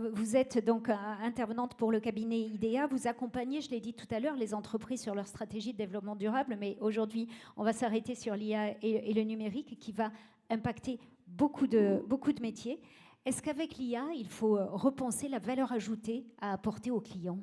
Vous êtes donc intervenante pour le cabinet IDEA. Vous accompagnez, je l'ai dit tout à l'heure, les entreprises sur leur stratégie de développement durable. Mais aujourd'hui, on va s'arrêter sur l'IA et le numérique qui va impacter beaucoup de métiers. Est-ce qu'avec l'IA, il faut repenser la valeur ajoutée à apporter aux clients ?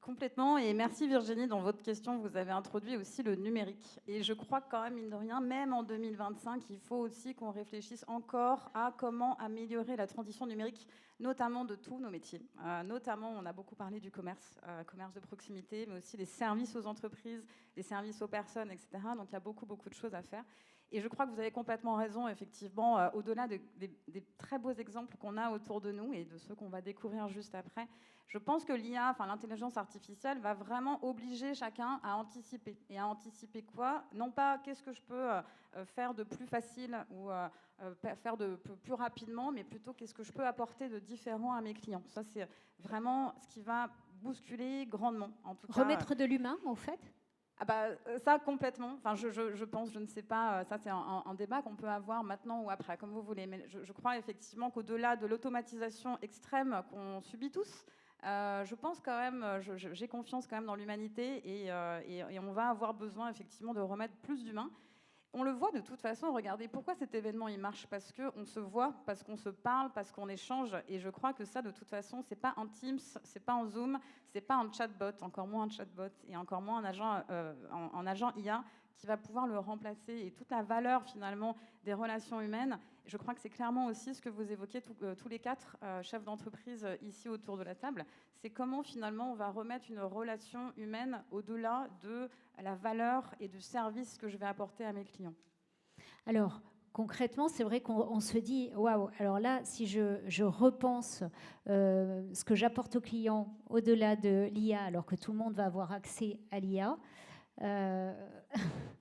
Complètement, et merci Virginie, dans votre question, vous avez introduit aussi le numérique. Et je crois que quand même, mine de rien, même en 2025, il faut aussi qu'on réfléchisse encore à comment améliorer la transition numérique, notamment de tous nos métiers. Notamment, on a beaucoup parlé du commerce, commerce de proximité, mais aussi des services aux entreprises, des services aux personnes, etc. Donc il y a beaucoup de choses à faire. Et je crois que vous avez complètement raison, effectivement, au-delà des très beaux exemples qu'on a autour de nous et de ceux qu'on va découvrir juste après, je pense que l'IA, enfin l'intelligence artificielle, va vraiment obliger chacun à anticiper. Et à anticiper quoi? Non pas qu'est-ce que je peux faire de plus facile ou faire de plus rapidement, mais plutôt qu'est-ce que je peux apporter de différent à mes clients. Ça, c'est vraiment ce qui va bousculer grandement, en tout cas. Remettre de l'humain, en fait ? Ah bah, ça, complètement. Enfin, je pense, je ne sais pas, ça c'est un débat qu'on peut avoir maintenant ou après, comme vous voulez. Mais je crois effectivement qu'au-delà de l'automatisation extrême qu'on subit tous, je pense quand même, j'ai confiance quand même dans l'humanité et on va avoir besoin effectivement de remettre plus d'humains. On le voit de toute façon, regardez, pourquoi cet événement il marche? Parce qu'on se voit, parce qu'on se parle, parce qu'on échange. Et je crois que ça, de toute façon, c'est pas en Teams, c'est pas en Zoom, c'est pas en chatbot, encore moins un chatbot et encore moins un agent, en agent IA qui va pouvoir le remplacer. Et toute la valeur finalement des relations humaines, je crois que c'est clairement aussi ce que vous évoquez tous les quatre chefs d'entreprise ici autour de la table, c'est comment finalement on va remettre une relation humaine au-delà de la valeur et du service que je vais apporter à mes clients. Alors, concrètement, c'est vrai qu'on se dit, waouh, alors là, si je repense ce que j'apporte aux clients au-delà de l'IA, alors que tout le monde va avoir accès à l'IA.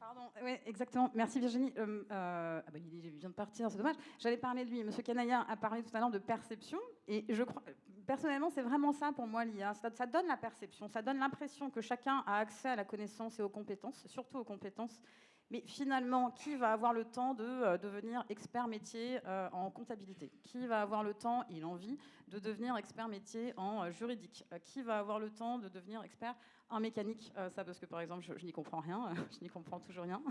Pardon, oui, exactement. Merci Virginie. Il vient de partir, c'est dommage. J'allais parler de lui. Monsieur Canaya a parlé tout à l'heure de perception. Et je crois, personnellement, c'est vraiment ça pour moi l'IA. Ça donne la perception, ça donne l'impression que chacun a accès à la connaissance et aux compétences, surtout aux compétences. Mais finalement, qui va avoir le temps de devenir expert métier en comptabilité? Qui va avoir le temps et l'envie de devenir expert métier en juridique? Qui va avoir le temps de devenir expert en mécanique? Ça, parce que par exemple, je n'y comprends rien, je n'y comprends toujours rien.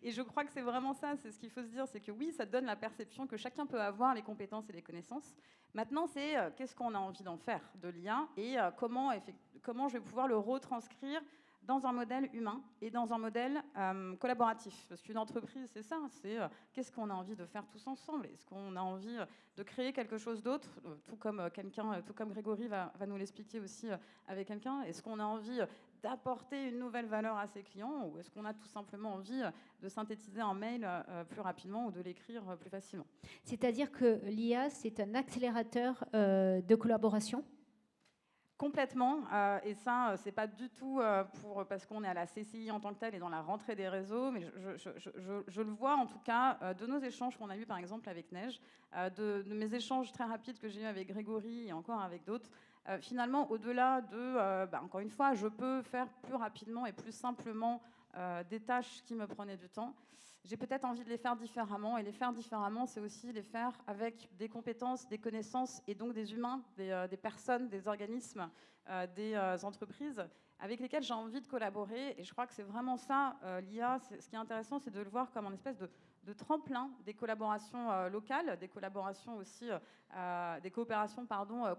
Et je crois que c'est vraiment ça, c'est ce qu'il faut se dire, c'est que oui, ça donne la perception que chacun peut avoir les compétences et les connaissances. Maintenant, c'est qu'est-ce qu'on a envie d'en faire de l'IA et comment je vais pouvoir le retranscrire dans un modèle humain et dans un modèle collaboratif. Parce qu'une entreprise, c'est ça, c'est qu'est-ce qu'on a envie de faire tous ensemble? Est-ce qu'on a envie de créer quelque chose d'autre, tout comme Grégory va nous l'expliquer aussi avec quelqu'un? Est-ce qu'on a envie d'apporter une nouvelle valeur à ses clients ou est-ce qu'on a tout simplement envie de synthétiser un mail plus rapidement ou de l'écrire plus facilement? C'est-à-dire que l'IA, c'est un accélérateur de collaboration ? Complètement, et ça, c'est pas du tout parce qu'on est à la CCI en tant que telle et dans la rentrée des réseaux, mais je le vois en tout cas de nos échanges qu'on a eu par exemple avec Neige, de mes échanges très rapides que j'ai eu avec Grégory et encore avec d'autres. Finalement, au-delà de, encore une fois, je peux faire plus rapidement et plus simplement des tâches qui me prenaient du temps. J'ai peut-être envie de les faire différemment. Et les faire différemment, c'est aussi les faire avec des compétences, des connaissances et donc des humains, des personnes, des organismes, des entreprises avec lesquelles j'ai envie de collaborer. Et je crois que c'est vraiment ça, l'IA. Ce qui est intéressant, c'est de le voir comme une espèce de tremplin des collaborations locales, des collaborations aussi, des coopérations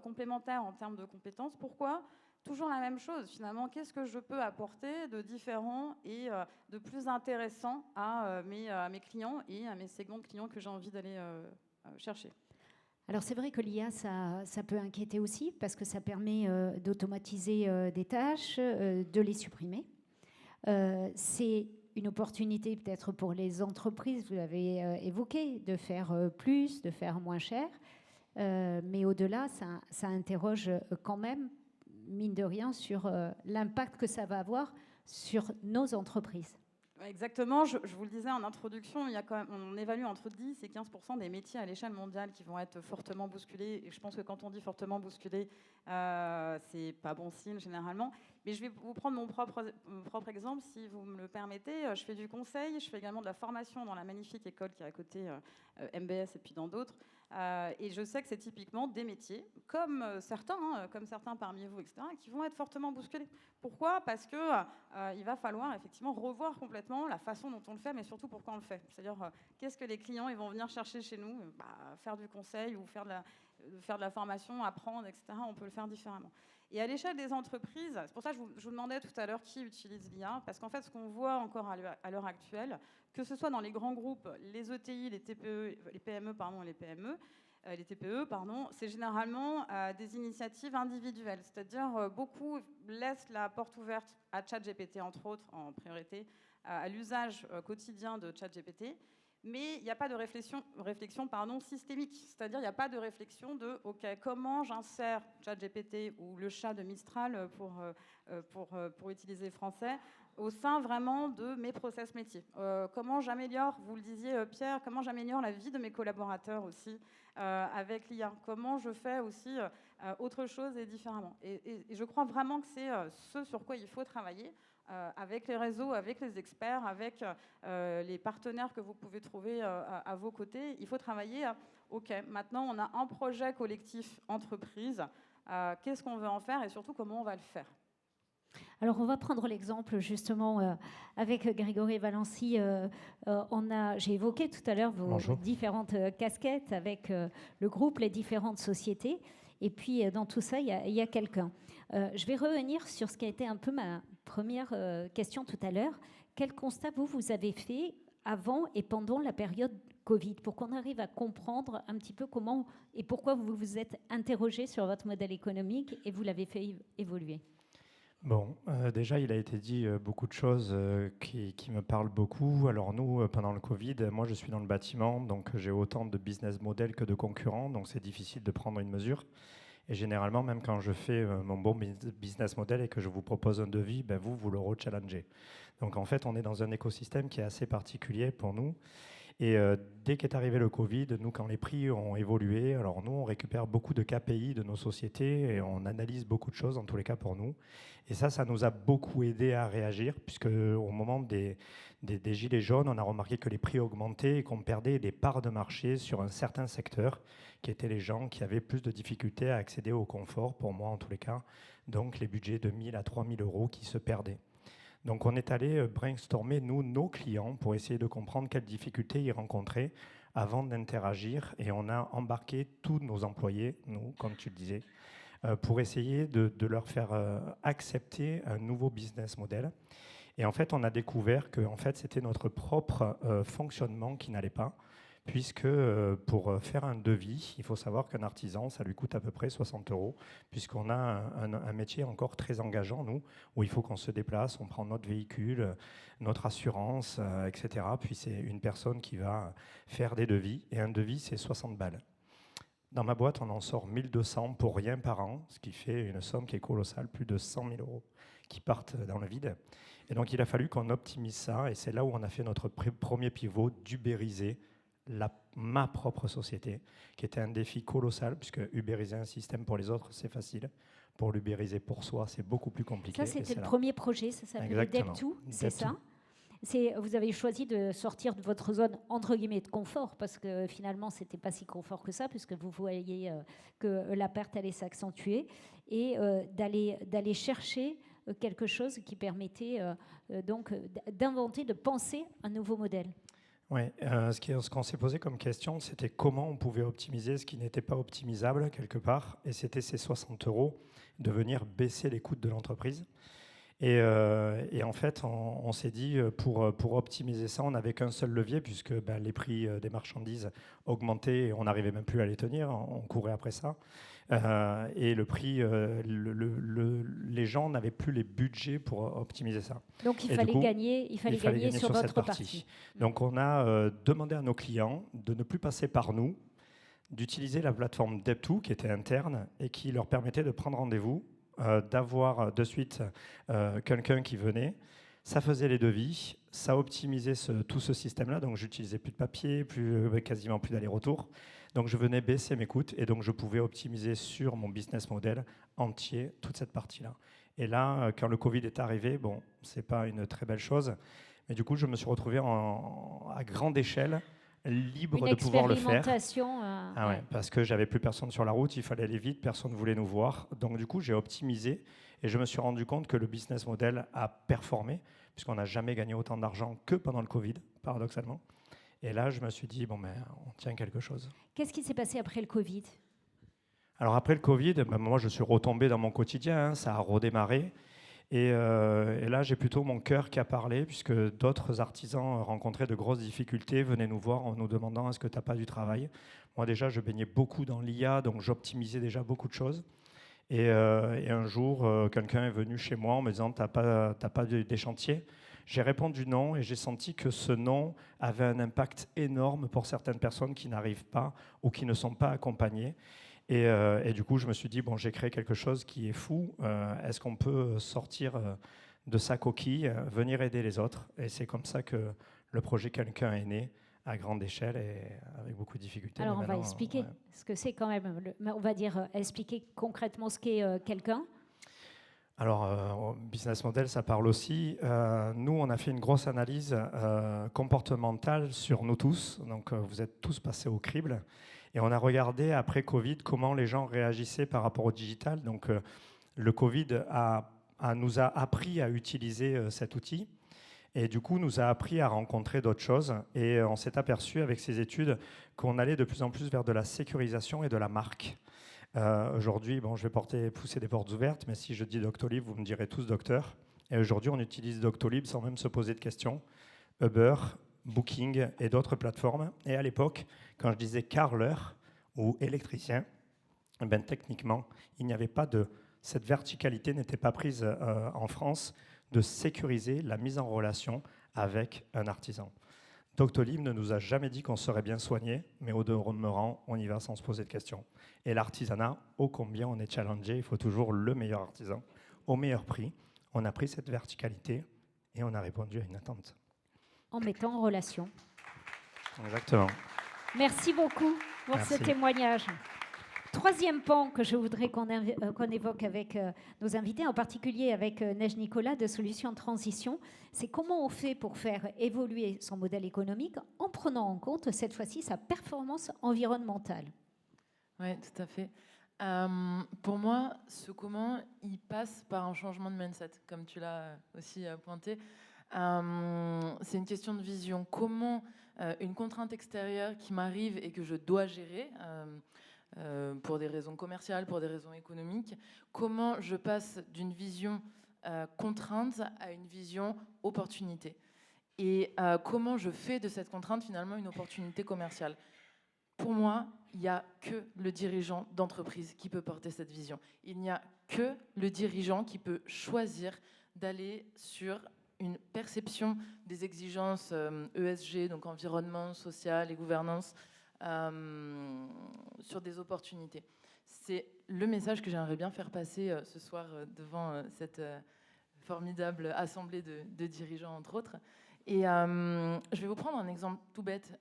complémentaires en termes de compétences. Pourquoi ? Toujours la même chose, finalement, qu'est-ce que je peux apporter de différent et de plus intéressant à mes clients et à mes segments de clients que j'ai envie d'aller chercher. Alors c'est vrai que l'IA, ça peut inquiéter aussi parce que ça permet d'automatiser des tâches, de les supprimer. C'est une opportunité peut-être pour les entreprises, vous l'avez évoqué, de faire plus, de faire moins cher. Mais au-delà, ça interroge quand même, mine de rien, sur l'impact que ça va avoir sur nos entreprises. Exactement, je vous le disais en introduction, il y a quand même, on évalue entre 10 et 15% des métiers à l'échelle mondiale qui vont être fortement bousculés. Et je pense que quand on dit fortement bousculé, c'est pas bon signe généralement. Mais je vais vous prendre mon propre exemple, si vous me le permettez. Je fais du conseil, je fais également de la formation dans la magnifique école qui est à côté, MBS et puis dans d'autres. Et je sais que c'est typiquement des métiers, comme certains parmi vous, etc., qui vont être fortement bousculés. Pourquoi ? Parce qu'il va falloir effectivement revoir complètement la façon dont on le fait, mais surtout pourquoi on le fait. C'est-à-dire, qu'est-ce que les clients ils vont venir chercher chez nous ? Faire du conseil ou faire de la formation, apprendre, etc., on peut le faire différemment. Et à l'échelle des entreprises, c'est pour ça que je vous demandais tout à l'heure qui utilise l'IA, parce qu'en fait, ce qu'on voit encore à l'heure actuelle, que ce soit dans les grands groupes, les ETI, les TPE, les PME, pardon, les PME, les TPE, pardon, c'est généralement des initiatives individuelles. C'est-à-dire, beaucoup laissent la porte ouverte à ChatGPT, entre autres, en priorité, à l'usage quotidien de ChatGPT. Mais il n'y a pas de réflexion systémique. C'est-à-dire, il n'y a pas de réflexion de OK, comment j'insère ChatGPT ou le chat de Mistral pour utiliser français au sein vraiment de mes process métiers. Comment j'améliore, vous le disiez Pierre, comment j'améliore la vie de mes collaborateurs aussi avec l'IA. Comment je fais aussi autre chose et différemment. Et je crois vraiment que c'est ce sur quoi il faut travailler. Avec les réseaux, avec les experts, avec les partenaires que vous pouvez trouver à vos côtés. Il faut travailler OK, maintenant on a un projet collectif entreprise, qu'est-ce qu'on veut en faire et surtout comment on va le faire. Alors, on va prendre l'exemple justement avec Grégory Valency. J'ai évoqué tout à l'heure vos différentes casquettes avec le groupe, les différentes sociétés. Et puis, dans tout ça, il y a quelqu'un. Je vais revenir sur ce qui a été un peu ma première question tout à l'heure. Quel constat vous avez fait avant et pendant la période Covid, pour qu'on arrive à comprendre un petit peu comment et pourquoi vous vous êtes interrogé sur votre modèle économique et vous l'avez fait évoluer? Bon, déjà, il a été dit beaucoup de choses qui me parlent beaucoup. Alors nous, pendant le Covid, moi je suis dans le bâtiment, donc j'ai autant de business models que de concurrents, donc c'est difficile de prendre une mesure. Et généralement, même quand je fais mon bon business model et que je vous propose un devis, ben vous le re-challengez. Donc en fait, on est dans un écosystème qui est assez particulier pour nous. Et dès qu'est arrivé le Covid, nous, quand les prix ont évolué, alors nous, on récupère beaucoup de KPI de nos sociétés et on analyse beaucoup de choses, en tous les cas pour nous. Et ça nous a beaucoup aidé à réagir, puisque au moment des gilets jaunes, on a remarqué que les prix augmentaient et qu'on perdait des parts de marché sur un certain secteur, qui étaient les gens qui avaient plus de difficultés à accéder au confort, pour moi en tous les cas, donc les budgets de 1 000 à 3 000 euros qui se perdaient. Donc on est allé brainstormer, nous, nos clients, pour essayer de comprendre quelles difficultés ils rencontraient avant d'interagir. Et on a embarqué tous nos employés, nous, comme tu le disais, pour essayer de leur faire accepter un nouveau business model. Et en fait, on a découvert que en fait, c'était notre propre fonctionnement qui n'allait pas, puisque pour faire un devis, il faut savoir qu'un artisan, ça lui coûte à peu près 60 euros, puisqu'on a un métier encore très engageant, nous, où il faut qu'on se déplace, on prend notre véhicule, notre assurance, etc. Puis c'est une personne qui va faire des devis, et un devis, c'est 60 balles. Dans ma boîte, on en sort 1200 pour rien par an, ce qui fait une somme qui est colossale, plus de 100 000 euros qui partent dans le vide. Et donc, il a fallu qu'on optimise ça, et c'est là où on a fait notre premier pivot d'ubériser ma propre société, qui était un défi colossal, puisque ubériser un système pour les autres, c'est facile. Pour l'ubériser pour soi, c'est beaucoup plus compliqué. Ça, c'était le premier projet, ça s'appelait Dep2, c'est ça ? Vous avez choisi de sortir de votre zone, entre guillemets, de confort, parce que finalement, ce n'était pas si confort que ça, puisque vous voyez que la perte allait s'accentuer, et d'aller chercher quelque chose qui permettait donc d'inventer, de penser un nouveau modèle. Oui, ce qu'on s'est posé comme question, c'était comment on pouvait optimiser ce qui n'était pas optimisable quelque part, et c'était ces 60 euros, de venir baisser les coûts de l'entreprise. Et en fait, on s'est dit, pour optimiser ça, on n'avait qu'un seul levier, puisque les prix des marchandises augmentaient et on n'arrivait même plus à les tenir, on courait après ça. Et le prix, les gens n'avaient plus les budgets pour optimiser ça. Donc il fallait gagner sur votre partie. Donc on a demandé à nos clients de ne plus passer par nous, d'utiliser la plateforme Dep2 qui était interne et qui leur permettait de prendre rendez-vous, d'avoir de suite quelqu'un qui venait. Ça faisait les devis, ça optimisait tout ce système-là, donc j'utilisais plus de papier, quasiment plus d'aller-retour. Donc je venais baisser mes coûts et donc je pouvais optimiser sur mon business model entier toute cette partie-là. Et là, quand le Covid est arrivé, bon, c'est pas une très belle chose, mais du coup je me suis retrouvé à grande échelle libre Une de pouvoir le faire. expérimentation. Ah ouais, parce que j'avais plus personne sur la route, il fallait aller vite, personne ne voulait nous voir. Donc du coup, j'ai optimisé et je me suis rendu compte que le business model a performé, puisqu'on n'a jamais gagné autant d'argent que pendant le Covid, paradoxalement. Et là, je me suis dit, bon, ben, on tient quelque chose. Qu'est-ce qui s'est passé après le Covid? Alors après le Covid, ben, moi, je suis retombé dans mon quotidien, hein, ça a redémarré. Et là, j'ai plutôt mon cœur qui a parlé, puisque d'autres artisans rencontraient de grosses difficultés, venaient nous voir en nous demandant est-ce que tu n'as pas du travail. Moi, déjà, je baignais beaucoup dans l'IA, donc j'optimisais déjà beaucoup de choses. Et un jour, quelqu'un est venu chez moi en me disant t'as pas des chantiers. J'ai répondu non, et j'ai senti que ce non avait un impact énorme pour certaines personnes qui n'arrivent pas ou qui ne sont pas accompagnées. Et du coup, je me suis dit, bon, j'ai créé quelque chose qui est fou. Est-ce qu'on peut sortir de sa coquille, venir aider les autres? Et c'est comme ça que le projet Quelqu'un est né, à grande échelle et avec beaucoup de difficultés. Alors, Mais on va maintenant, expliquer ouais. ce que c'est quand même. On va dire expliquer concrètement ce qu'est quelqu'un. Alors, business model, ça parle aussi. Nous, on a fait une grosse analyse comportementale sur nous tous. Donc, vous êtes tous passés au crible. Et on a regardé, après Covid, comment les gens réagissaient par rapport au digital. Donc, le Covid nous a appris à utiliser cet outil. Et du coup, nous a appris à rencontrer d'autres choses. Et on s'est aperçu avec ces études qu'on allait de plus en plus vers de la sécurisation et de la marque. Aujourd'hui, bon, je vais pousser des portes ouvertes, mais si je dis Doctolib, vous me direz tous docteur. Et aujourd'hui, on utilise Doctolib sans même se poser de questions. Uber, Booking et d'autres plateformes. Et à l'époque, quand je disais carreleur ou électricien, ben, techniquement, il n'y avait pas cette verticalité n'était pas prise en France de sécuriser la mise en relation avec un artisan. Doctolib ne nous a jamais dit qu'on serait bien soigné, mais au demeurant, on y va sans se poser de questions. Et l'artisanat, ô combien on est challengé, il faut toujours le meilleur artisan, au meilleur prix. On a pris cette verticalité et on a répondu à une attente. En mettant en relation. Exactement. Merci beaucoup pour Merci. ce témoignage. Troisième pan que je voudrais qu'on évoque avec nos invités, en particulier avec Neige Nicolas de Solutions de Transition, c'est comment on fait pour faire évoluer son modèle économique en prenant en compte cette fois-ci sa performance environnementale. Oui, tout à fait. Pour moi, ce comment, il passe par un changement de mindset, comme tu l'as aussi pointé. C'est une question de vision. Comment une contrainte extérieure qui m'arrive et que je dois gérer, pour des raisons commerciales, pour des raisons économiques, comment je passe d'une vision contrainte à une vision opportunité. Et comment je fais de cette contrainte finalement une opportunité commerciale. Pour moi, il n'y a que le dirigeant d'entreprise qui peut porter cette vision. Il n'y a que le dirigeant qui peut choisir d'aller sur une perception des exigences ESG, donc environnement, social et gouvernance, sur des opportunités. C'est le message que j'aimerais bien faire passer ce soir devant cette formidable assemblée de dirigeants, entre autres. Et je vais vous prendre un exemple tout bête,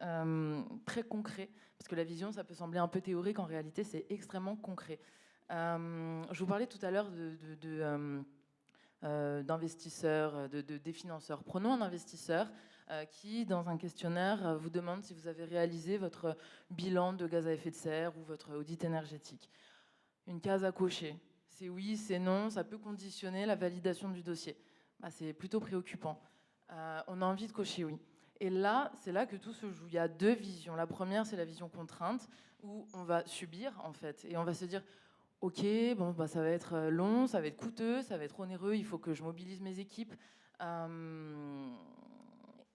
très concret, parce que la vision, ça peut sembler un peu théorique, en réalité, c'est extrêmement concret. Je vous parlais tout à l'heure d'investisseurs, des financeurs. Prenons un investisseur qui, dans un questionnaire, vous demande si vous avez réalisé votre bilan de gaz à effet de serre ou votre audit énergétique. Une case à cocher. C'est oui, c'est non, ça peut conditionner la validation du dossier. Bah, c'est plutôt préoccupant. On a envie de cocher oui. Et là, c'est là que tout se joue. Il y a deux visions. La première, c'est la vision contrainte, où on va subir, en fait, et on va se dire ok, bon, bah, ça va être long, ça va être coûteux, ça va être onéreux, il faut que je mobilise mes équipes.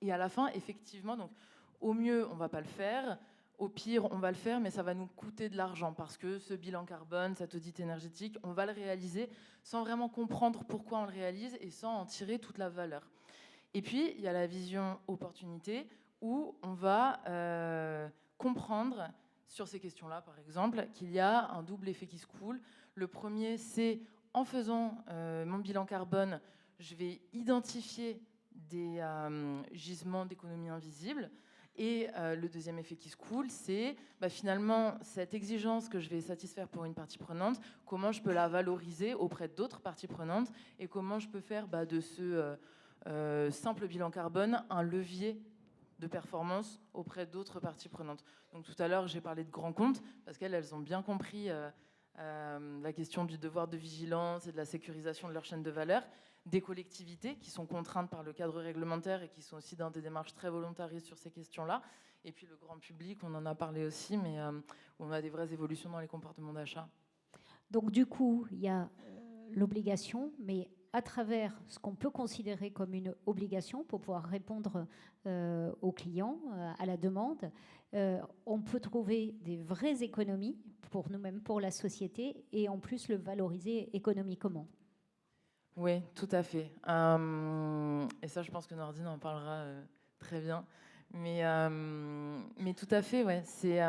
Et à la fin, effectivement, donc, au mieux, on ne va pas le faire. Au pire, on va le faire, mais ça va nous coûter de l'argent parce que ce bilan carbone, cet audit énergétique, on va le réaliser sans vraiment comprendre pourquoi on le réalise et sans en tirer toute la valeur. Et puis, il y a la vision opportunité où on va comprendre sur ces questions-là, par exemple, qu'il y a un double effet qui se coule. Le premier, c'est en faisant mon bilan carbone, je vais identifier des gisements d'économie invisible. Et le deuxième effet qui se coule, c'est finalement cette exigence que je vais satisfaire pour une partie prenante, comment je peux la valoriser auprès d'autres parties prenantes et comment je peux faire de ce simple bilan carbone un levier de performance auprès d'autres parties prenantes. Donc tout à l'heure, j'ai parlé de grands comptes, parce qu'elles ont bien compris la question du devoir de vigilance et de la sécurisation de leur chaîne de valeur, des collectivités qui sont contraintes par le cadre réglementaire et qui sont aussi dans des démarches très volontaristes sur ces questions-là, et puis le grand public, on en a parlé aussi, mais on a des vraies évolutions dans les comportements d'achat. Donc du coup, il y a l'obligation, mais à travers ce qu'on peut considérer comme une obligation pour pouvoir répondre aux clients, à la demande, on peut trouver des vraies économies pour nous-mêmes, pour la société, et en plus le valoriser économiquement. Oui, tout à fait. Et ça, je pense que Nordine en parlera très bien. Mais tout à fait, ouais. C'est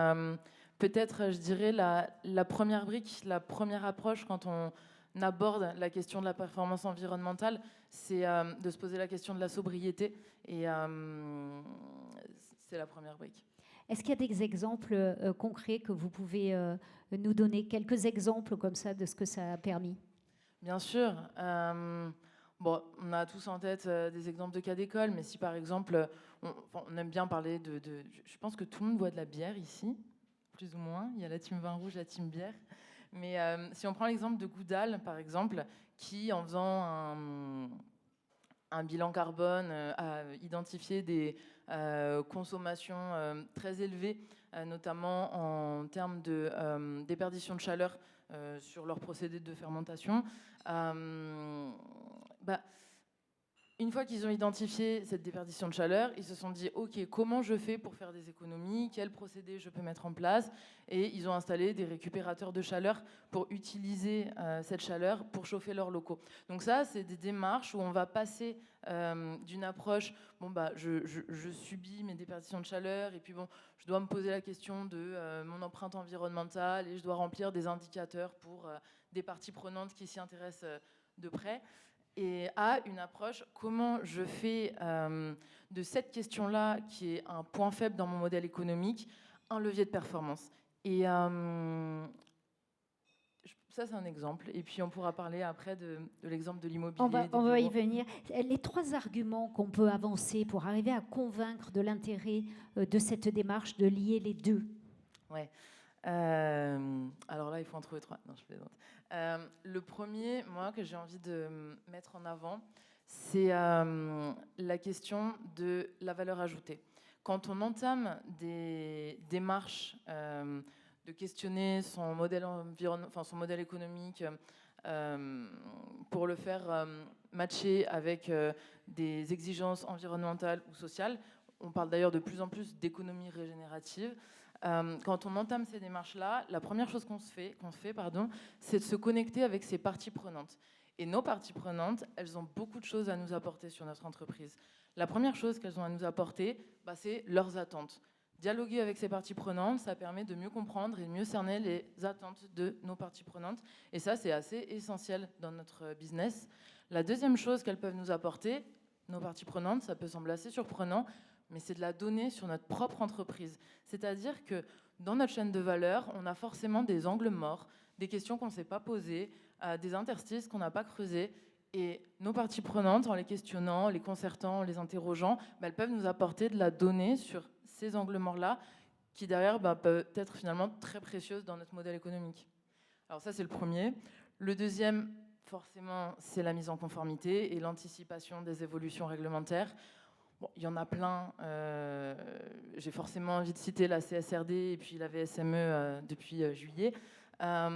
peut-être, je dirais, la première brique, la première approche quand on aborde la question de la performance environnementale, c'est de se poser la question de la sobriété. Et c'est la première brique. Est-ce qu'il y a des exemples concrets que vous pouvez nous donner, quelques exemples comme ça de ce que ça a permis? Bien sûr. Bon, on a tous en tête des exemples de cas d'école, mais si par exemple, on aime bien parler je pense que tout le monde boit de la bière ici, plus ou moins. Il y a la team vin rouge, la team bière. Mais si on prend l'exemple de Goudal, par exemple, qui, en faisant un bilan carbone, a identifié des consommations très élevées, notamment en termes de déperdition de chaleur sur leur procédé de fermentation. Une fois qu'ils ont identifié cette déperdition de chaleur, ils se sont dit « Ok, comment je fais pour faire des économies? Quel procédé je peux mettre en place ?» Et ils ont installé des récupérateurs de chaleur pour utiliser cette chaleur pour chauffer leurs locaux. Donc ça, c'est des démarches où on va passer d'une approche « je subis mes déperditions de chaleur et puis je dois me poser la question de mon empreinte environnementale et je dois remplir des indicateurs pour des parties prenantes qui s'y intéressent de près. » Et à une approche, comment je fais de cette question-là, qui est un point faible dans mon modèle économique, un levier de performance. Et ça, c'est un exemple. Et puis, on pourra parler après de l'exemple de l'immobilier. On va y venir. Les 3 arguments qu'on peut avancer pour arriver à convaincre de l'intérêt de cette démarche de lier les deux. Ouais. Alors là, il faut en trouver 3. Non, je plaisante. Le premier, moi, que j'ai envie de mettre en avant, c'est la question de la valeur ajoutée. Quand on entame des démarches de questionner son modèle son modèle économique pour le faire matcher avec des exigences environnementales ou sociales, on parle d'ailleurs de plus en plus d'économie régénérative. Quand on entame ces démarches-là, la première chose qu'on fait, c'est de se connecter avec ces parties prenantes. Et nos parties prenantes, elles ont beaucoup de choses à nous apporter sur notre entreprise. La première chose qu'elles ont à nous apporter, c'est leurs attentes. Dialoguer avec ces parties prenantes, ça permet de mieux comprendre et de mieux cerner les attentes de nos parties prenantes. Et ça, c'est assez essentiel dans notre business. La deuxième chose qu'elles peuvent nous apporter, nos parties prenantes, ça peut sembler assez surprenant, mais c'est de la donnée sur notre propre entreprise. C'est-à-dire que dans notre chaîne de valeur, on a forcément des angles morts, des questions qu'on ne s'est pas posées, des interstices qu'on n'a pas creusés. Et nos parties prenantes, en les questionnant, les concertant, les interrogeant, elles peuvent nous apporter de la donnée sur ces angles morts-là, qui derrière peuvent être finalement très précieuses dans notre modèle économique. Alors ça, c'est le premier. Le deuxième, forcément, c'est la mise en conformité et l'anticipation des évolutions réglementaires. Bon, il y en a plein. J'ai forcément envie de citer la CSRD et puis la VSME depuis juillet.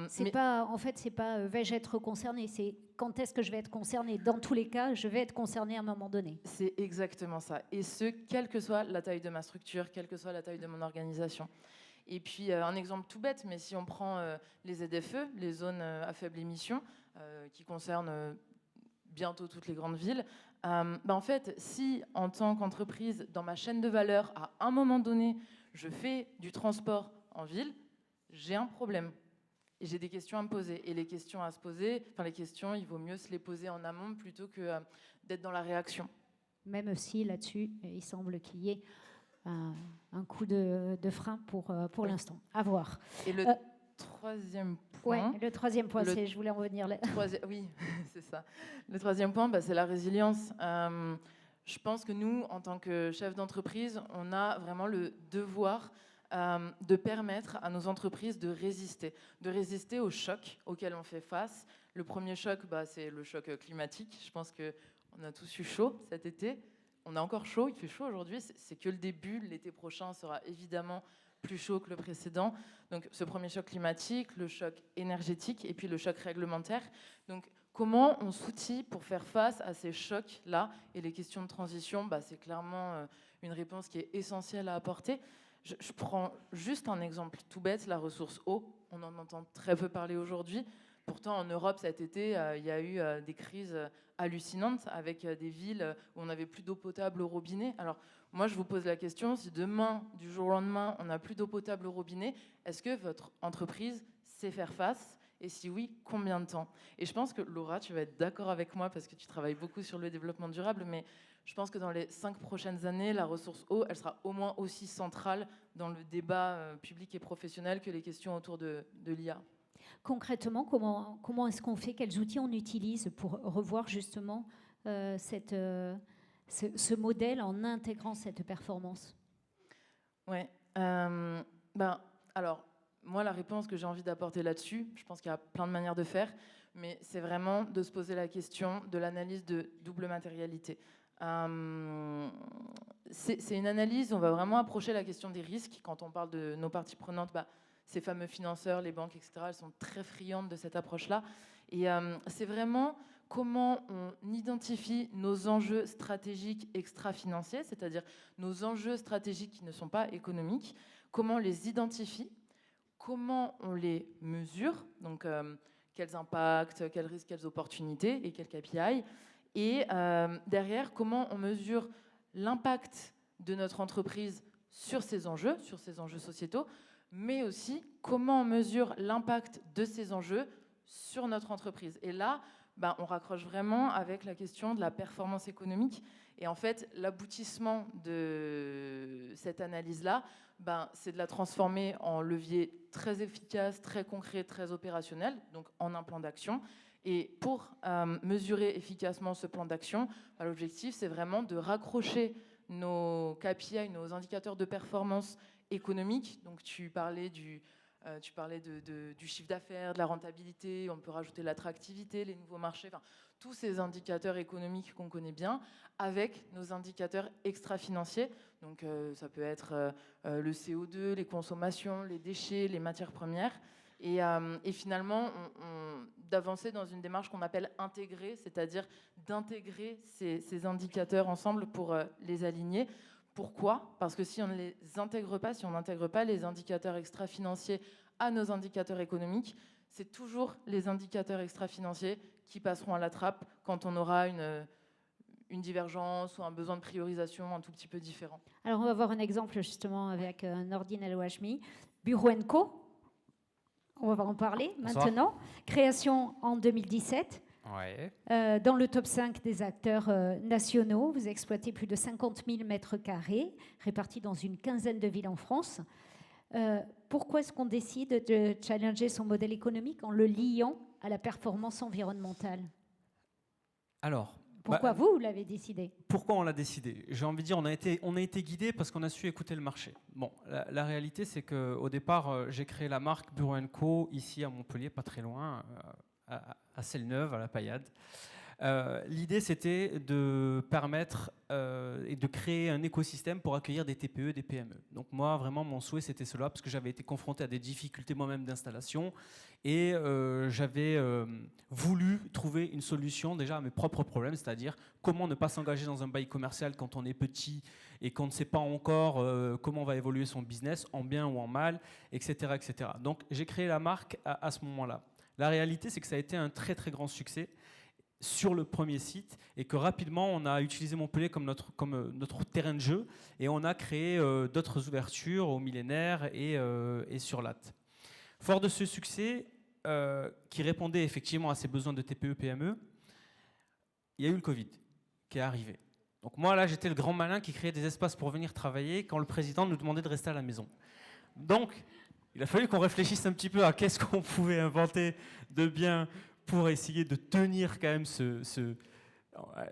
C'est pas vais-je être concerné, c'est quand est-ce que je vais être concerné. Dans tous les cas, je vais être concerné à un moment donné. C'est exactement ça. Et ce, quelle que soit la taille de ma structure, quelle que soit la taille de mon organisation. Et puis, un exemple tout bête, mais si on prend les ZFE, les zones à faible émission, qui concernent bientôt toutes les grandes villes, en fait, si en tant qu'entreprise, dans ma chaîne de valeur, à un moment donné, je fais du transport en ville, j'ai un problème. Et j'ai des questions à me poser. Et les questions à se poser, il vaut mieux se les poser en amont plutôt que d'être dans la réaction. Même si là-dessus, il semble qu'il y ait un coup de frein pour l'instant. À voir. Et le troisième point... Oui, le troisième point, je voulais en venir là. Oui, c'est ça. Le troisième point, c'est la résilience. je pense que nous, en tant que chef d'entreprise, on a vraiment le devoir de permettre à nos entreprises de résister aux chocs auxquels on fait face. Le premier choc, c'est le choc climatique. Je pense qu'on a tous eu chaud cet été. On a encore chaud, il fait chaud aujourd'hui. C'est que le début. L'été prochain sera évidemment plus chaud que le précédent. Donc ce premier choc climatique, le choc énergétique et puis le choc réglementaire. Donc comment on s'outille pour faire face à ces chocs-là? Et les questions de transition, c'est clairement une réponse qui est essentielle à apporter. Je prends juste un exemple tout bête, la ressource eau. On en entend très peu parler aujourd'hui. Pourtant, en Europe, cet été, il y a eu des crises hallucinantes avec des villes où on n'avait plus d'eau potable au robinet. Alors, moi, je vous pose la question, si demain, du jour au lendemain, on n'a plus d'eau potable au robinet, est-ce que votre entreprise sait faire face? Et si oui, combien de temps? Et je pense que, Laura, tu vas être d'accord avec moi parce que tu travailles beaucoup sur le développement durable, mais je pense que dans les 5 prochaines années, la ressource eau, elle sera au moins aussi centrale dans le débat public et professionnel que les questions autour de l'IA. Concrètement, comment est-ce qu'on fait? Quels outils on utilise pour revoir justement ce modèle en intégrant cette performance? Oui. Alors, moi, la réponse que j'ai envie d'apporter là-dessus, je pense qu'il y a plein de manières de faire, mais c'est vraiment de se poser la question de l'analyse de double matérialité. C'est une analyse où on va vraiment approcher la question des risques. Quand on parle de nos parties prenantes, ces fameux financeurs, les banques, etc., elles sont très friandes de cette approche-là. Et c'est vraiment comment on identifie nos enjeux stratégiques extra-financiers, c'est-à-dire nos enjeux stratégiques qui ne sont pas économiques, comment on les identifie, comment on les mesure, donc quels impacts, quels risques, quelles opportunités et quels KPI, et derrière, comment on mesure l'impact de notre entreprise sur ces enjeux sociétaux, mais aussi comment on mesure l'impact de ces enjeux sur notre entreprise. Et là, on raccroche vraiment avec la question de la performance économique. Et en fait, l'aboutissement de cette analyse-là, c'est de la transformer en levier très efficace, très concret, très opérationnel, donc en un plan d'action. Et pour mesurer efficacement ce plan d'action, l'objectif, c'est vraiment de raccrocher nos KPI, nos indicateurs de performance économique. Donc tu parlais du chiffre d'affaires, de la rentabilité, on peut rajouter l'attractivité, les nouveaux marchés, tous ces indicateurs économiques qu'on connaît bien, avec nos indicateurs extra-financiers. Donc ça peut être le CO2, les consommations, les déchets, les matières premières. Et finalement, d'avancer dans une démarche qu'on appelle intégrée, c'est-à-dire d'intégrer ces indicateurs ensemble pour les aligner. Pourquoi? Parce que si on ne les intègre pas, si on n'intègre pas les indicateurs extra-financiers à nos indicateurs économiques, c'est toujours les indicateurs extra-financiers qui passeront à la trappe quand on aura une divergence ou un besoin de priorisation un tout petit peu différent. Alors, on va voir un exemple justement avec Nordine El Ouachmi. Bureau & Co, on va en parler maintenant. Création en 2017. Ouais. Dans le top 5 des acteurs nationaux, vous exploitez plus de 50 000 mètres carrés, répartis dans une quinzaine de villes en France. Pourquoi est-ce qu'on décide de challenger son modèle économique en le liant à la performance environnementale? Alors, pourquoi vous l'avez décidé? Pourquoi on l'a décidé? J'ai envie de dire, on a été guidé parce qu'on a su écouter le marché. Bon, la réalité, c'est qu'au départ, j'ai créé la marque Bureau & Co ici à Montpellier, pas très loin, à Celle-Neuve, à la Paillade. L'idée, c'était de permettre et de créer un écosystème pour accueillir des TPE, des PME. Donc moi, vraiment, mon souhait, c'était cela, parce que j'avais été confronté à des difficultés moi-même d'installation et j'avais voulu trouver une solution déjà à mes propres problèmes, c'est-à-dire comment ne pas s'engager dans un bail commercial quand on est petit et qu'on ne sait pas encore comment va évoluer son business, en bien ou en mal, etc. etc. Donc j'ai créé la marque à ce moment-là. La réalité, c'est que ça a été un très très grand succès sur le premier site et que rapidement on a utilisé Montpellier comme notre terrain de jeu et on a créé d'autres ouvertures au millénaire et sur Latte. Fort de ce succès qui répondait effectivement à ces besoins de TPE-PME, il y a eu le Covid qui est arrivé. Donc moi là j'étais le grand malin qui créait des espaces pour venir travailler quand le président nous demandait de rester à la maison. Donc il a fallu qu'on réfléchisse un petit peu à qu'est-ce qu'on pouvait inventer de bien pour essayer de tenir quand même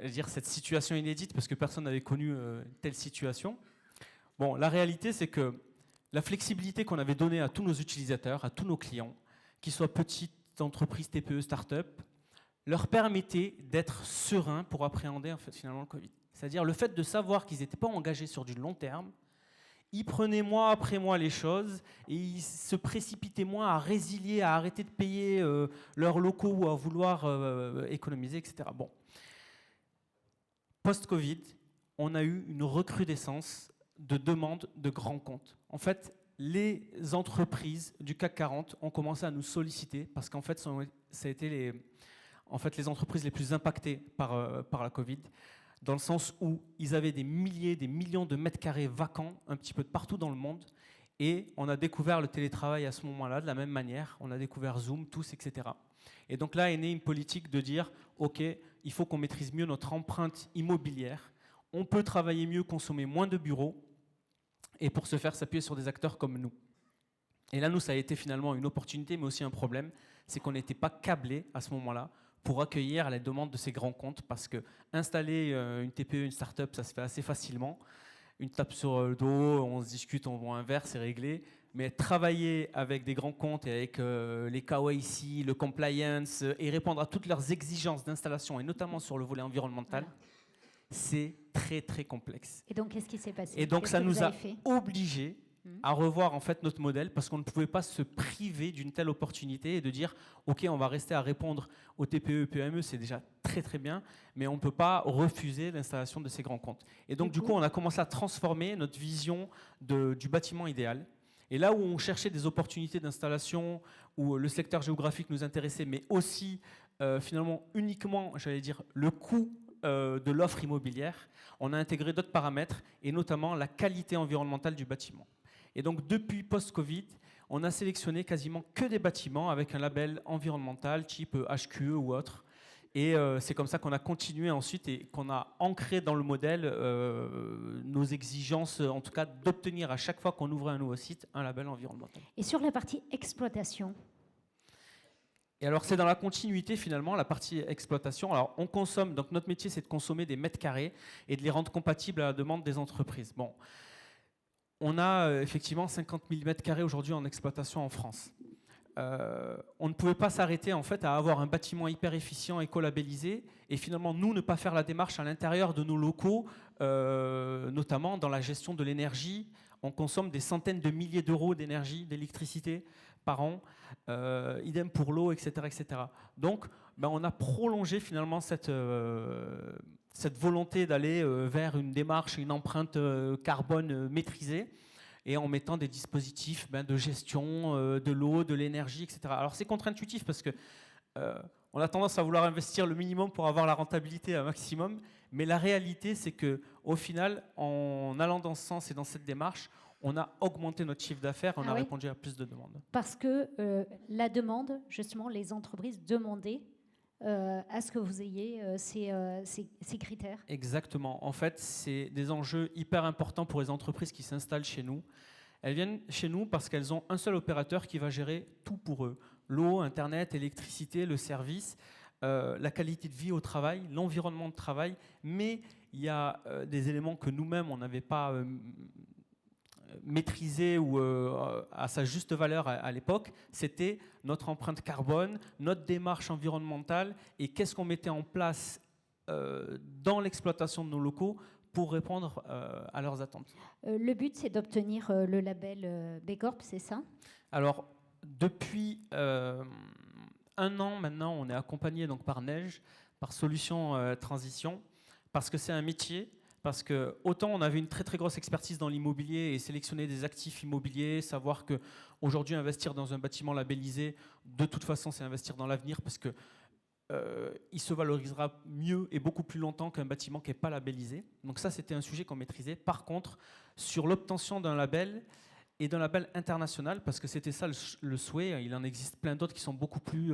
dire cette situation inédite parce que personne n'avait connu telle situation. Bon, la réalité, c'est que la flexibilité qu'on avait donnée à tous nos utilisateurs, à tous nos clients, qu'ils soient petites entreprises, TPE, start-up, leur permettait d'être sereins pour appréhender en fait, finalement le Covid. C'est-à-dire le fait de savoir qu'ils n'étaient pas engagés sur du long terme, ils prenaient mois après mois les choses et ils se précipitaient moins à résilier, à arrêter de payer leurs locaux ou à vouloir économiser, etc. Bon. Post-Covid, on a eu une recrudescence de demandes de grands comptes. En fait, les entreprises du CAC 40 ont commencé à nous solliciter parce qu'en fait, ça a été les entreprises les plus impactées par la Covid, dans le sens où ils avaient des milliers, des millions de mètres carrés vacants un petit peu de partout dans le monde. Et on a découvert le télétravail à ce moment-là de la même manière. On a découvert Zoom, tous, etc. Et donc là est née une politique de dire, OK, il faut qu'on maîtrise mieux notre empreinte immobilière. On peut travailler mieux, consommer moins de bureaux. Et pour ce faire, s'appuyer sur des acteurs comme nous. Et là, nous, ça a été finalement une opportunité, mais aussi un problème. C'est qu'on n'était pas câblés à ce moment-là pour accueillir les demandes de ces grands comptes, parce que installer une TPE, une start-up, ça se fait assez facilement. Une tape sur le dos, on se discute, on boit un verre, c'est réglé. Mais travailler avec des grands comptes et avec les KYC, le compliance, et répondre à toutes leurs exigences d'installation, et notamment sur le volet environnemental, c'est très très complexe. Et donc, qu'est-ce qui s'est passé? Et donc, ça nous a obligés à revoir en fait notre modèle, parce qu'on ne pouvait pas se priver d'une telle opportunité et de dire ok, on va rester à répondre aux TPE, PME, c'est déjà très très bien, mais on ne peut pas refuser l'installation de ces grands comptes. Et donc du coup, on a commencé à transformer notre vision du bâtiment idéal. Et là où on cherchait des opportunités d'installation, où le secteur géographique nous intéressait, mais aussi finalement uniquement, j'allais dire, le coût de l'offre immobilière, on a intégré d'autres paramètres, et notamment la qualité environnementale du bâtiment. Et donc, depuis post-Covid, on a sélectionné quasiment que des bâtiments avec un label environnemental type HQE ou autre. Et c'est comme ça qu'on a continué ensuite et qu'on a ancré dans le modèle nos exigences, en tout cas d'obtenir à chaque fois qu'on ouvrait un nouveau site, un label environnemental. Et sur la partie exploitation? Et alors, c'est dans la continuité, finalement, la partie exploitation. Alors, on consomme, donc notre métier, c'est de consommer des mètres carrés et de les rendre compatibles à la demande des entreprises. Bon. On a effectivement 50 000 mètres carrés aujourd'hui en exploitation en France. On ne pouvait pas s'arrêter en fait à avoir un bâtiment hyper efficient, écolabellisé, et finalement nous ne pas faire la démarche à l'intérieur de nos locaux, notamment dans la gestion de l'énergie. On consomme des centaines de milliers d'euros d'énergie, d'électricité par an, idem pour l'eau, etc., etc. Donc, on a prolongé finalement cette volonté d'aller vers une démarche, une empreinte carbone maîtrisée, et en mettant des dispositifs de gestion de l'eau, de l'énergie, etc. Alors c'est contre-intuitif parce que on a tendance à vouloir investir le minimum pour avoir la rentabilité un maximum, mais la réalité c'est que au final, en allant dans ce sens et dans cette démarche, on a augmenté notre chiffre d'affaires, on a répondu à plus de demandes. Parce que la demande, justement, les entreprises demandaient à ce que vous ayez ces critères. Exactement. En fait, c'est des enjeux hyper importants pour les entreprises qui s'installent chez nous. Elles viennent chez nous parce qu'elles ont un seul opérateur qui va gérer tout pour eux. L'eau, Internet, l'électricité, le service, la qualité de vie au travail, l'environnement de travail. Mais il y a des éléments que nous-mêmes, on n'avait pas maîtrisé ou à sa juste valeur à l'époque, c'était notre empreinte carbone, notre démarche environnementale et qu'est-ce qu'on mettait en place dans l'exploitation de nos locaux pour répondre à leurs attentes. Le but, c'est d'obtenir le label B Corp, c'est ça? Alors, depuis un an maintenant, on est accompagné donc par Neige, par Solutions Transition, parce que c'est un métier. Parce que autant on avait une très très grosse expertise dans l'immobilier et sélectionner des actifs immobiliers, savoir qu'aujourd'hui investir dans un bâtiment labellisé, de toute façon c'est investir dans l'avenir parce que il se valorisera mieux et beaucoup plus longtemps qu'un bâtiment qui n'est pas labellisé. Donc ça c'était un sujet qu'on maîtrisait. Par contre, sur l'obtention d'un label et d'un label international, parce que c'était ça le souhait, il en existe plein d'autres qui sont beaucoup plus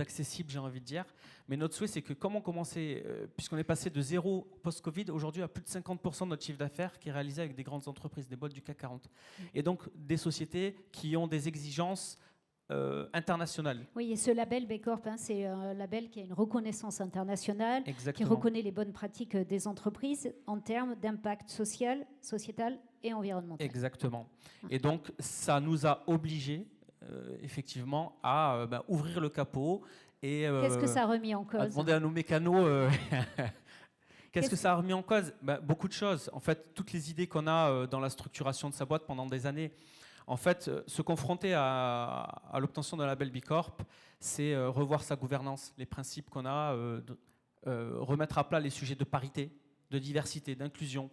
accessibles, j'ai envie de dire, mais notre souhait c'est que comme on commençait, puisqu'on est passé de zéro post-Covid, aujourd'hui à plus de 50% de notre chiffre d'affaires qui est réalisé avec des grandes entreprises, des boîtes du CAC 40, et donc des sociétés qui ont des exigences international. Oui, et ce label B Corp, hein, c'est un label qui a une reconnaissance internationale, qui Exactement. reconnaît les bonnes pratiques des entreprises en termes d'impact social, sociétal et environnemental. Exactement. Et donc, ça nous a obligés, effectivement, à ouvrir le capot et Qu'est-ce que ça a remis en à cause? demander à nos mécanos. Qu'est-ce que ça a remis en cause? Beaucoup de choses. En fait, toutes les idées qu'on a dans la structuration de sa boîte pendant des années. En fait, se confronter à l'obtention d'un label B Corp, c'est revoir sa gouvernance, les principes qu'on a, remettre à plat les sujets de parité, de diversité, d'inclusion.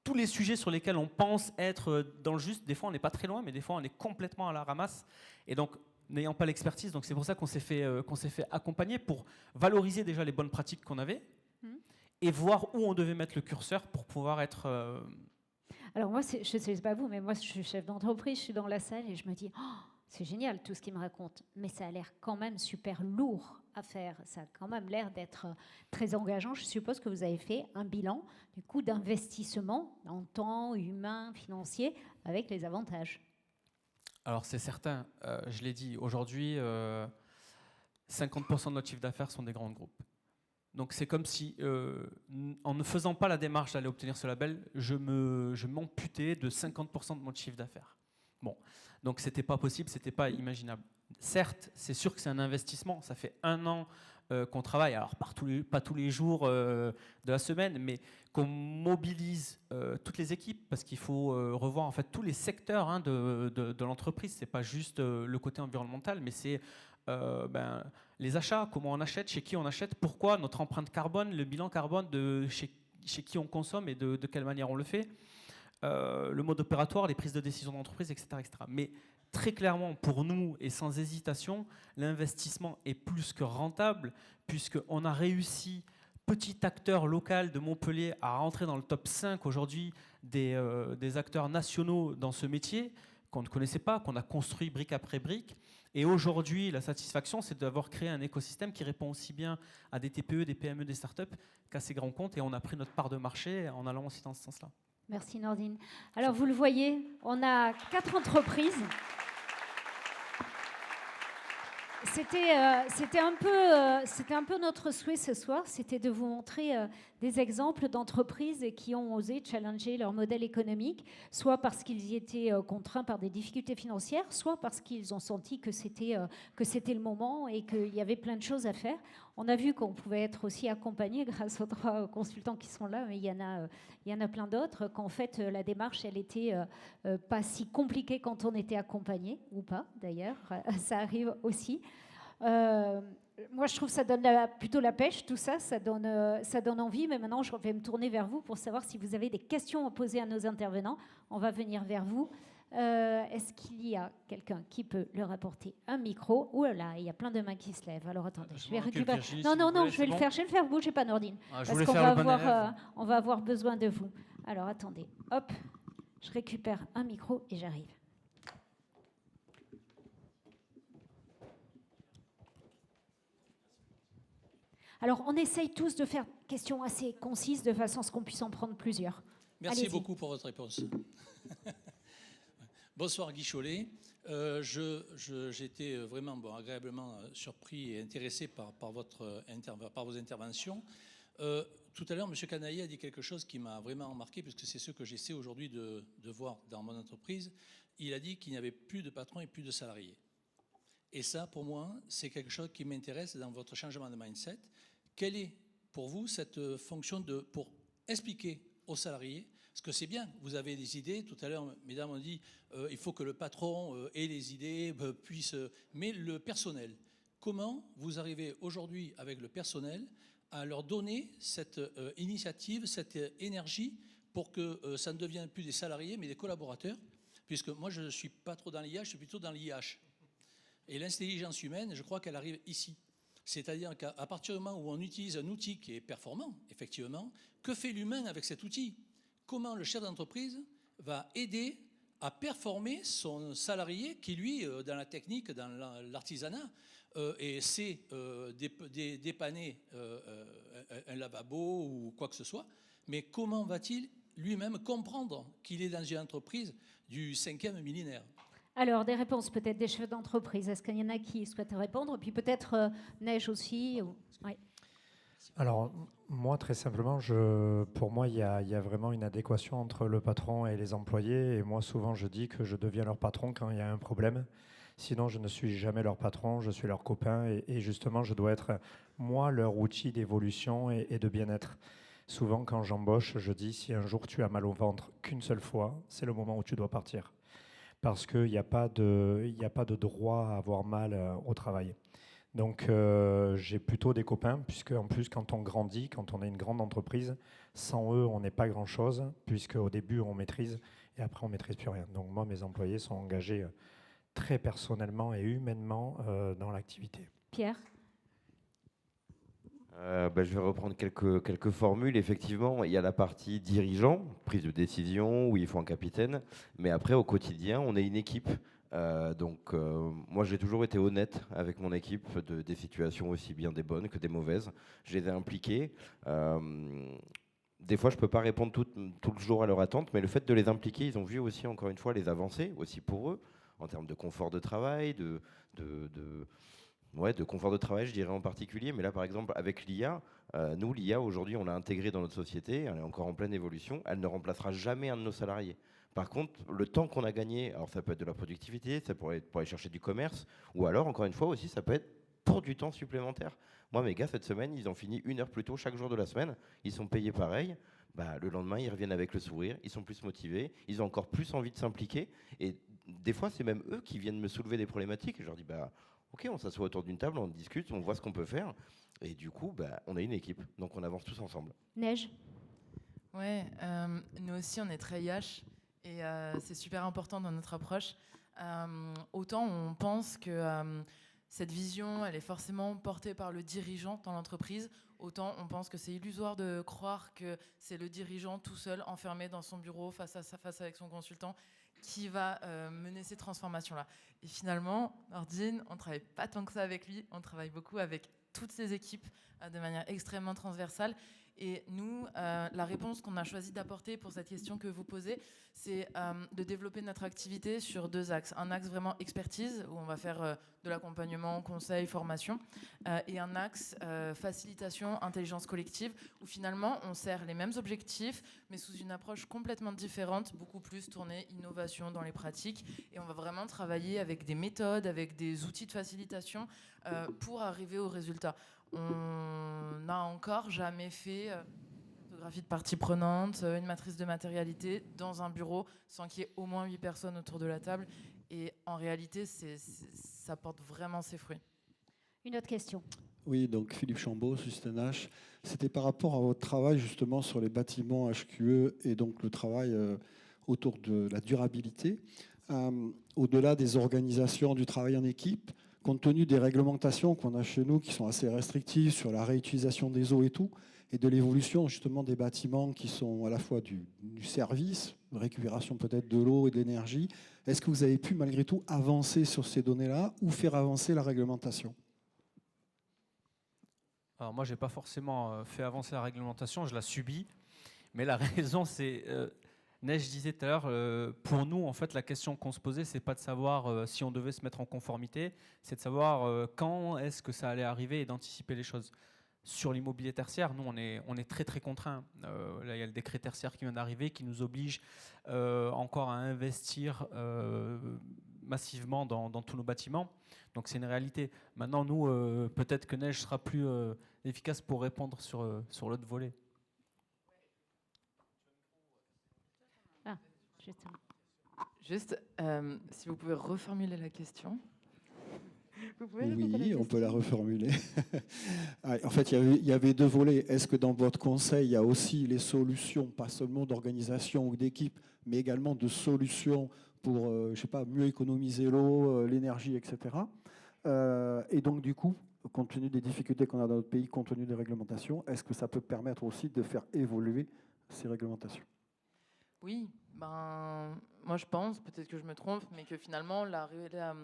Tous les sujets sur lesquels on pense être dans le juste, des fois on n'est pas très loin, mais des fois on est complètement à la ramasse. Et donc, n'ayant pas l'expertise, donc c'est pour ça qu'on s'est fait accompagner pour valoriser déjà les bonnes pratiques qu'on avait et voir où on devait mettre le curseur pour pouvoir être... Alors moi, je ne sais pas vous, mais moi je suis chef d'entreprise, je suis dans la salle et je me dis, oh, c'est génial tout ce qu'il me raconte, mais ça a l'air quand même super lourd à faire, ça a quand même l'air d'être très engageant. Je suppose que vous avez fait un bilan du coût d'investissement en temps humain, financier, avec les avantages. Alors c'est certain, je l'ai dit, aujourd'hui, 50% de notre chiffre d'affaires sont des grands groupes. Donc c'est comme si, en ne faisant pas la démarche d'aller obtenir ce label, je m'amputais de 50% de mon chiffre d'affaires. Bon, donc c'était pas possible, c'était pas imaginable. Certes, c'est sûr que c'est un investissement. Ça fait 1 an qu'on travaille, alors pas tous les jours de la semaine, mais qu'on mobilise toutes les équipes parce qu'il faut revoir en fait tous les secteurs hein, de l'entreprise. C'est pas juste le côté environnemental, mais c'est les achats, comment on achète, chez qui on achète, pourquoi, notre empreinte carbone, le bilan carbone de chez qui on consomme et de quelle manière on le fait, le mode opératoire, les prises de décision d'entreprise, etc., etc. Mais très clairement, pour nous, et sans hésitation, l'investissement est plus que rentable, puisqu'on a réussi, petit acteur local de Montpellier, à rentrer dans le top 5 aujourd'hui des acteurs nationaux dans ce métier, qu'on ne connaissait pas, qu'on a construit brique après brique. Et aujourd'hui, la satisfaction, c'est d'avoir créé un écosystème qui répond aussi bien à des TPE, des PME, des startups qu'à ces grands comptes. Et on a pris notre part de marché en allant aussi dans ce sens-là. Merci Nordine. Alors vous le voyez, on a 4 entreprises. C'était un peu notre souhait ce soir, c'était de vous montrer des exemples d'entreprises qui ont osé challenger leur modèle économique, soit parce qu'ils y étaient contraints par des difficultés financières, soit parce qu'ils ont senti que c'était le moment et qu'il y avait plein de choses à faire. On a vu qu'on pouvait être aussi accompagné grâce aux 3 consultants qui sont là, mais il y en a plein d'autres, qu'en fait la démarche, elle était pas si compliquée quand on était accompagné, ou pas d'ailleurs, ça arrive aussi. Moi, je trouve que ça donne plutôt la pêche, tout ça, ça donne envie. Mais maintenant, je vais me tourner vers vous pour savoir si vous avez des questions à poser à nos intervenants. On va venir vers vous. Est-ce qu'il y a quelqu'un qui peut leur apporter un micro? Ouh là, il y a plein de mains qui se lèvent. Alors attendez, je vais récupérer. Non, je vais le faire. Bougez pas, Nordine. Parce qu'on on va avoir besoin de vous. Alors attendez, hop, je récupère un micro et j'arrive. Alors, on essaye tous de faire questions assez concises de façon à ce qu'on puisse en prendre plusieurs. Merci beaucoup pour votre réponse. Bonsoir Guy Chollet. J'étais vraiment agréablement surpris et intéressé par vos interventions. Tout à l'heure, M. Canaillet a dit quelque chose qui m'a vraiment marqué, puisque c'est ce que j'essaie aujourd'hui de voir dans mon entreprise. Il a dit qu'il n'y avait plus de patrons et plus de salariés. Et ça, pour moi, c'est quelque chose qui m'intéresse dans votre changement de mindset. Quelle est, pour vous, cette fonction pour expliquer aux salariés, parce que c'est bien, vous avez des idées, tout à l'heure, mesdames ont dit, il faut que le patron ait les idées, mais le personnel, comment vous arrivez aujourd'hui avec le personnel à leur donner cette initiative, cette énergie, pour que ça ne devienne plus des salariés, mais des collaborateurs, puisque moi, je ne suis pas trop dans l'IH, je suis plutôt dans l'IH. Et l'intelligence humaine, je crois qu'elle arrive ici. C'est-à-dire qu'à partir du moment où on utilise un outil qui est performant, effectivement, que fait l'humain avec cet outil? Comment le chef d'entreprise va aider à performer son salarié qui, lui, dans la technique, dans l'artisanat, sait dépanner un lavabo ou quoi que ce soit, mais comment va-t-il lui-même comprendre qu'il est dans une entreprise du 5e millénaire? Alors, des réponses peut-être des chefs d'entreprise. Est-ce qu'il y en a qui souhaitent répondre? Puis peut-être Neige aussi. Oui. Alors, moi, très simplement, pour moi, il y a vraiment une adéquation entre le patron et les employés. Et moi, souvent, je dis que je deviens leur patron quand il y a un problème. Sinon, je ne suis jamais leur patron, je suis leur copain. Et justement, je dois être, moi, leur outil d'évolution et de bien-être. Souvent, quand j'embauche, je dis, si un jour tu as mal au ventre qu'une seule fois, c'est le moment où tu dois partir. Parce qu'il n'y a pas de droit à avoir mal au travail. Donc j'ai plutôt des copains, puisque en plus quand on grandit, quand on est une grande entreprise, sans eux on n'est pas grand-chose, puisque au début on maîtrise et après on maîtrise plus rien. Donc moi mes employés sont engagés très personnellement et humainement dans l'activité. Pierre? Je vais reprendre quelques formules. Effectivement, il y a la partie dirigeant, prise de décision, où il faut un capitaine. Mais après, au quotidien, on est une équipe. Moi, j'ai toujours été honnête avec mon équipe des situations aussi bien des bonnes que des mauvaises. Je les ai impliqués. Des fois, je ne peux pas répondre tout le jour à leur attente, mais le fait de les impliquer, ils ont vu aussi, encore une fois, les avancées, aussi pour eux, en termes de confort de travail, de confort de travail, je dirais en particulier. Mais là, par exemple, avec l'IA, nous, l'IA, aujourd'hui, on l'a intégrée dans notre société, elle est encore en pleine évolution, elle ne remplacera jamais un de nos salariés. Par contre, le temps qu'on a gagné, alors ça peut être de la productivité, ça pourrait être pour aller chercher du commerce, ou alors, encore une fois aussi, ça peut être pour du temps supplémentaire. Moi, mes gars, cette semaine, ils ont fini 1 heure plus tôt chaque jour de la semaine, ils sont payés pareil. Le lendemain, ils reviennent avec le sourire, ils sont plus motivés, ils ont encore plus envie de s'impliquer, et des fois, c'est même eux qui viennent me soulever des problématiques, et je leur dis, ok, on s'assoit autour d'une table, on discute, on voit ce qu'on peut faire. Et du coup, on est une équipe. Donc, on avance tous ensemble. Neige? Ouais, nous aussi, on est très IH. Et c'est super important dans notre approche. Autant on pense que cette vision, elle est forcément portée par le dirigeant dans l'entreprise, autant on pense que c'est illusoire de croire que c'est le dirigeant tout seul, enfermé dans son bureau, face avec son consultant, qui va mener ces transformations-là. Et finalement, Nordine, on ne travaille pas tant que ça avec lui, on travaille beaucoup avec toutes ces équipes de manière extrêmement transversale. Et nous, la réponse qu'on a choisi d'apporter pour cette question que vous posez, c'est de développer notre activité sur 2 axes. Un axe vraiment expertise, où on va faire de l'accompagnement, conseil, formation, et un axe facilitation, intelligence collective, où finalement on sert les mêmes objectifs, mais sous une approche complètement différente, beaucoup plus tournée innovation dans les pratiques. Et on va vraiment travailler avec des méthodes, avec des outils de facilitation pour arriver au résultat. On n'a encore jamais fait une photographie de partie prenante, une matrice de matérialité dans un bureau sans qu'il y ait au moins 8 personnes autour de la table. Et en réalité, ça porte vraiment ses fruits. Une autre question. Oui, donc Philippe Chambaud, Sustainach. C'était par rapport à votre travail justement sur les bâtiments HQE et donc le travail autour de la durabilité. Au-delà des organisations du travail en équipe, compte tenu des réglementations qu'on a chez nous qui sont assez restrictives sur la réutilisation des eaux et tout, et de l'évolution justement des bâtiments qui sont à la fois du service, récupération peut-être de l'eau et de l'énergie, est-ce que vous avez pu malgré tout avancer sur ces données-là ou faire avancer la réglementation ? Alors moi, je n'ai pas forcément fait avancer la réglementation, je la subis. Mais la raison, c'est... Neige disait tout à l'heure, pour nous, en fait, la question qu'on se posait, c'est pas de savoir si on devait se mettre en conformité, c'est de savoir quand est-ce que ça allait arriver et d'anticiper les choses. Sur l'immobilier tertiaire, nous, on est très, très contraints. Là, il y a le décret tertiaire qui vient d'arriver, qui nous oblige encore à investir massivement dans tous nos bâtiments. Donc, c'est une réalité. Maintenant, nous, peut-être que Neige sera plus efficace pour répondre sur l'autre volet. Juste, si vous pouvez reformuler la question. Oui, on peut la reformuler. En fait, il y avait 2 volets. Est-ce que dans votre conseil, il y a aussi les solutions, pas seulement d'organisation ou d'équipe, mais également de solutions pour, mieux économiser l'eau, l'énergie, etc. Et donc, du coup, compte tenu des difficultés qu'on a dans notre pays, compte tenu des réglementations, est-ce que ça peut permettre aussi de faire évoluer ces réglementations ? Oui, moi je pense, peut-être que je me trompe, mais que finalement la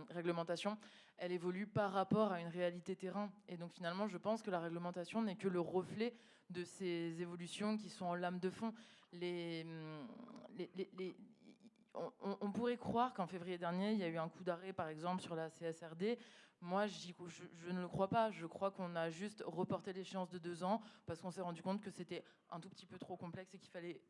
réglementation, elle évolue par rapport à une réalité terrain. Et donc finalement, je pense que la réglementation n'est que le reflet de ces évolutions qui sont en lame de fond. on pourrait croire qu'en février dernier, il y a eu un coup d'arrêt, par exemple, sur la CSRD. Moi, je ne le crois pas. Je crois qu'on a juste reporté l'échéance de 2 ans parce qu'on s'est rendu compte que c'était un tout petit peu trop complexe et qu'il fallait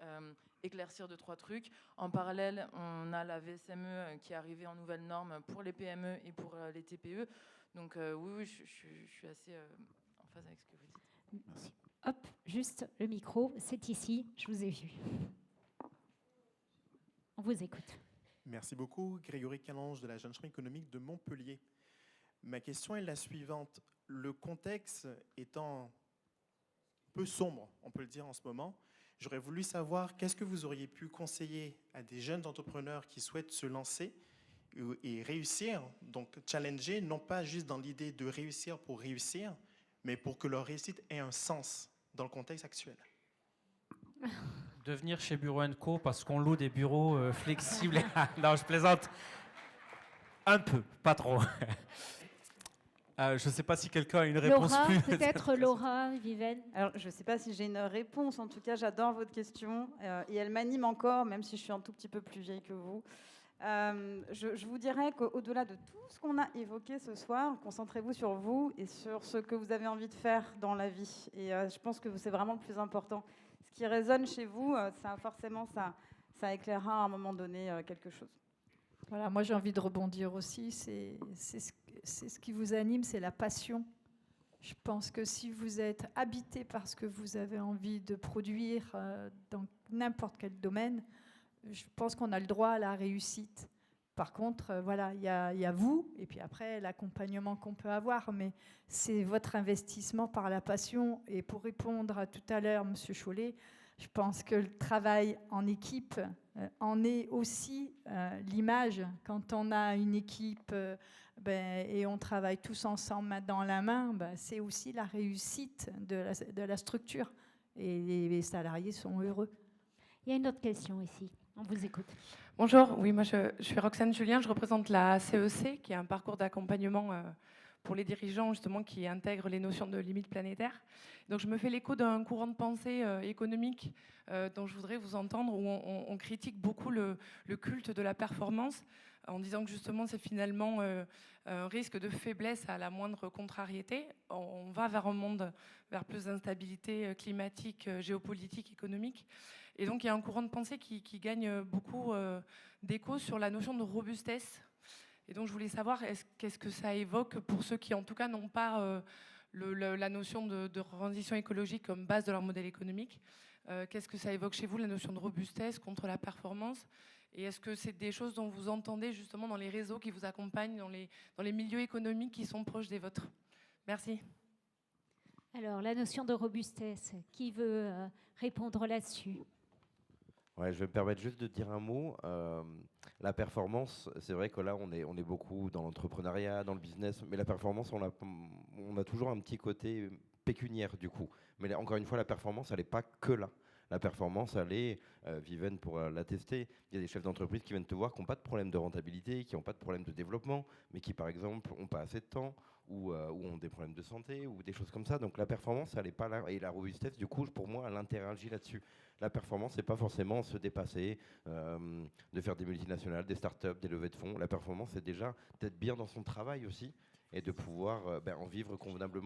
éclaircir 2-3 trucs. En parallèle, on a la VSME qui est arrivée en nouvelle norme pour les PME et pour les TPE. Donc oui, je suis assez en phase avec ce que vous dites. Merci. Hop, juste le micro, c'est ici, je vous ai vu. On vous écoute. Merci beaucoup. Grégory Calange de l'Agence économique de Montpellier. Ma question est la suivante. Le contexte étant peu sombre, on peut le dire en ce moment, j'aurais voulu savoir qu'est-ce que vous auriez pu conseiller à des jeunes entrepreneurs qui souhaitent se lancer et réussir, donc challenger, non pas juste dans l'idée de réussir pour réussir, mais pour que leur réussite ait un sens dans le contexte actuel. De venir chez Bureau & Co parce qu'on loue des bureaux flexibles. Non, je plaisante. Un peu, pas trop. Je ne sais pas si quelqu'un a une réponse Laura, plus... peut-être Laura, Vivienne. Alors, je ne sais pas si j'ai une réponse. En tout cas, j'adore votre question et elle m'anime encore, même si je suis un tout petit peu plus vieille que vous. Je vous dirais qu'au-delà de tout ce qu'on a évoqué ce soir, concentrez-vous sur vous et sur ce que vous avez envie de faire dans la vie. Et je pense que c'est vraiment le plus important. Ce qui résonne chez vous, ça éclairera à un moment donné quelque chose. Voilà, moi j'ai envie de rebondir aussi. C'est ce qui vous anime, c'est la passion. Je pense que si vous êtes habité par ce que vous avez envie de produire dans n'importe quel domaine, je pense qu'on a le droit à la réussite. Par contre, voilà, il y a vous, et puis après, l'accompagnement qu'on peut avoir, mais c'est votre investissement par la passion. Et pour répondre à tout à l'heure, M. Chollet, je pense que le travail en équipe en est aussi l'image. Quand on a une équipe et on travaille tous ensemble main dans la main, c'est aussi la réussite de la structure. Et les salariés sont heureux. Il y a une autre question ici. On vous écoute. Bonjour, oui, moi je suis Roxane Julien, je représente la CEC, qui est un parcours d'accompagnement pour les dirigeants justement qui intègrent les notions de limites planétaires. Donc je me fais l'écho d'un courant de pensée économique dont je voudrais vous entendre, où on critique beaucoup le culte de la performance, en disant que justement c'est finalement un risque de faiblesse à la moindre contrariété. On va vers un monde, vers plus d'instabilité climatique, géopolitique, économique. Et donc il y a un courant de pensée qui gagne beaucoup d'écho sur la notion de robustesse. Et donc je voulais savoir qu'est-ce que ça évoque pour ceux qui en tout cas n'ont pas la notion de transition écologique comme base de leur modèle économique. Qu'est-ce que ça évoque chez vous, la notion de robustesse contre la performance? Et est-ce que c'est des choses dont vous entendez justement dans les réseaux qui vous accompagnent, dans les milieux économiques qui sont proches des vôtres? Merci. Alors, la notion de robustesse, qui veut répondre là-dessus? Ouais, je vais me permettre juste de dire un mot. La performance, c'est vrai que là, on est beaucoup dans l'entrepreneuriat, dans le business, mais la performance, on a toujours un petit côté pécuniaire du coup. Mais là, encore une fois, la performance, elle n'est pas que là. La performance, elle est, Vivienne pourra l'attester, il y a des chefs d'entreprise qui viennent te voir qui n'ont pas de problème de rentabilité, qui n'ont pas de problème de développement, mais qui, par exemple, n'ont pas assez de temps, ou ont des problèmes de santé, ou des choses comme ça. Donc la performance, elle n'est pas là. Et la robustesse, du coup, pour moi, elle interagit là-dessus. La performance, c'est pas forcément se dépasser, de faire des multinationales, des startups, des levées de fonds. La performance, c'est déjà d'être bien dans son travail aussi, et de pouvoir en vivre convenablement.